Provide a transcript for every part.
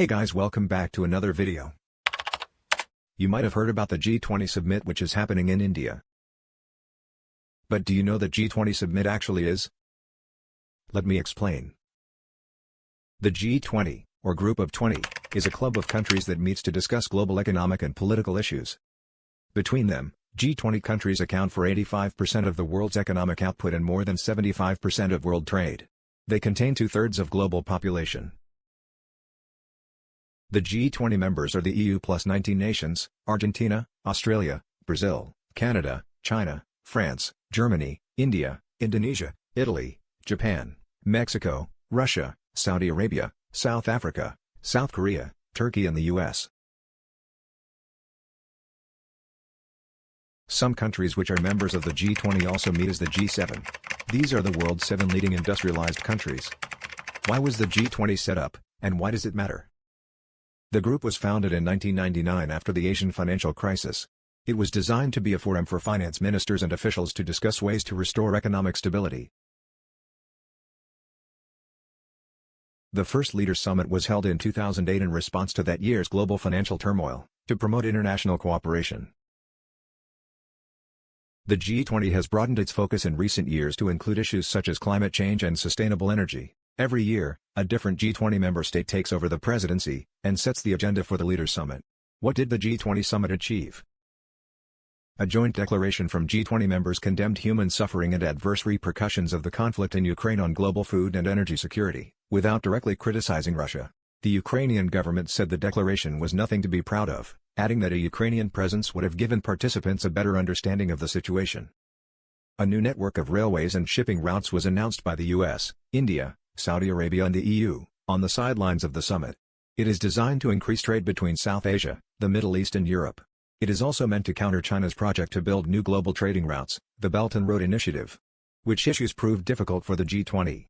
Hey guys, welcome back to another video. You might have heard about the G20 Summit which is happening in India. But do you know that G20 Summit actually is? Let me explain. The G20, or Group of 20, is a club of countries that meets to discuss global economic and political issues. Between them, G20 countries account for 85% of the world's economic output and more than 75% of world trade. They contain 2/3 of global population. The G20 members are the EU plus 19 nations, Argentina, Australia, Brazil, Canada, China, France, Germany, India, Indonesia, Italy, Japan, Mexico, Russia, Saudi Arabia, South Africa, South Korea, Turkey and the US. Some countries which are members of the G20 also meet as the G7. These are the world's 7 leading industrialized countries. Why was the G20 set up, and why does it matter? The group was founded in 1999 after the Asian financial crisis. It was designed to be a forum for finance ministers and officials to discuss ways to restore economic stability. The first Leaders' Summit was held in 2008 in response to that year's global financial turmoil, to promote international cooperation. The G20 has broadened its focus in recent years to include issues such as climate change and sustainable energy. Every year, a different G20 member state takes over the presidency, and sets the agenda for the Leaders' Summit. What did the G20 Summit achieve? A joint declaration from G20 members condemned human suffering and adverse repercussions of the conflict in Ukraine on global food and energy security, without directly criticizing Russia. The Ukrainian government said the declaration was nothing to be proud of, adding that a Ukrainian presence would have given participants a better understanding of the situation. A new network of railways and shipping routes was announced by the US, India, Saudi Arabia and the EU, on the sidelines of the summit. It is designed to increase trade between South Asia, the Middle East and Europe. It is also meant to counter China's project to build new global trading routes, the Belt and Road Initiative. Which issues proved difficult for the G20.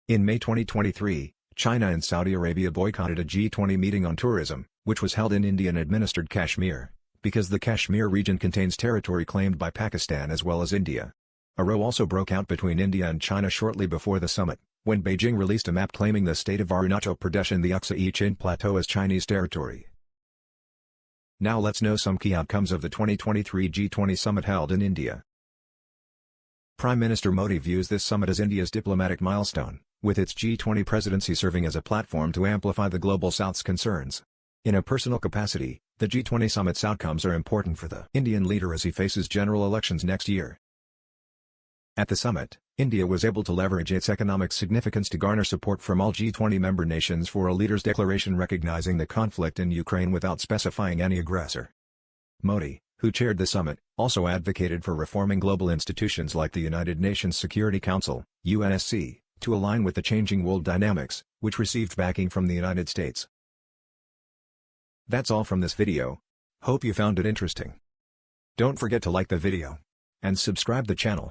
In May 2023, China and Saudi Arabia boycotted a G20 meeting on tourism, which was held in Indian-administered Kashmir, because the Kashmir region contains territory claimed by Pakistan as well as India. A row also broke out between India and China shortly before the summit, when Beijing released a map claiming the state of Arunachal Pradesh and the Aksai Chin Plateau as Chinese territory. Now let's know some key outcomes of the 2023 G20 summit held in India. Prime Minister Modi views this summit as India's diplomatic milestone, with its G20 presidency serving as a platform to amplify the Global South's concerns. In a personal capacity, the G20 summit's outcomes are important for the Indian leader as he faces general elections next year. At the summit, India was able to leverage its economic significance to garner support from all G20 member nations for a leader's declaration recognizing the conflict in Ukraine without specifying any aggressor. Modi, who chaired the summit, also advocated for reforming global institutions like the United Nations Security Council, UNSC, to align with the changing world dynamics, which received backing from the United States. That's all from this video. Hope you found it interesting. Don't forget to like the video and subscribe the channel.